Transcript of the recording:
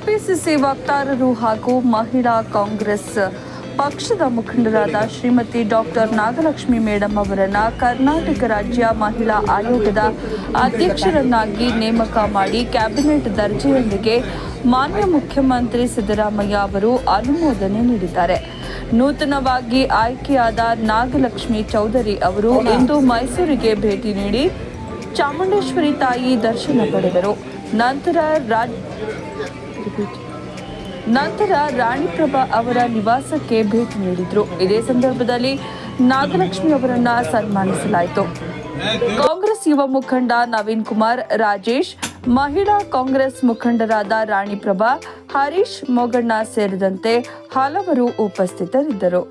KPCC ವಕ್ತಾರರು ಹಾಗೂ ಮಹಿಳಾ ಕಾಂಗ್ರೆಸ್ ಪಕ್ಷದ ಮುಖಂಡರಾದ ಶ್ರೀಮತಿ ಡಾಕ್ಟರ್ ನಾಗಲಕ್ಷ್ಮಿ ಮೇಡಂ ಅವರನ್ನ ಕರ್ನಾಟಕ ರಾಜ್ಯ ಮಹಿಳಾ ಆಯೋಗದ ಅಧ್ಯಕ್ಷರನ್ನಾಗಿ ನೇಮಕ ಮಾಡಿ ಕ್ಯಾಬಿನೆಟ್ ದರ್ಜೆಯೊಂದಿಗೆ ಮಾನ್ಯ ಮುಖ್ಯಮಂತ್ರಿ ಸಿದ್ದರಾಮಯ್ಯ ಅವರು ಅನುಮೋದನೆ ನೀಡಿದ್ದಾರೆ. ನೂತನವಾಗಿ ಆಯ್ಕೆಯಾದ ನಾಗಲಕ್ಷ್ಮಿ ಚೌಧರಿ ಅವರು ಇಂದು ಮೈಸೂರಿಗೆ ಭೇಟಿ ನೀಡಿ ಚಾಮುಂಡೇಶ್ವರಿ ತಾಯಿ ದರ್ಶನ ಪಡೆದರು. ನಂತರ ರಾಣಿಪ್ರಭಾ ಅವರ ನಿವಾಸಕ್ಕೆ ಭೇಟಿ ನೀಡಿದರು. ಇದೇ ಸಂದರ್ಭದಲ್ಲಿ ನಾಗಲಕ್ಷ್ಮಿ ಅವರನ್ನ ಸನ್ಮಾನಿಸಲಾಯಿತು. ಕಾಂಗ್ರೆಸ್ ಯುವ ಮುಖಂಡ ನವೀನ್ ಕುಮಾರ್, ರಾಜೇಶ್, ಮಹಿಳಾ ಕಾಂಗ್ರೆಸ್ ಮುಖಂಡರಾದ ರಾಣಿಪ್ರಭಾ, ಹರೀಶ್ ಮೊಗಣ್ಣ ಸೇರಿದಂತೆ ಹಲವರು ಉಪಸ್ಥಿತರಿದ್ದರು.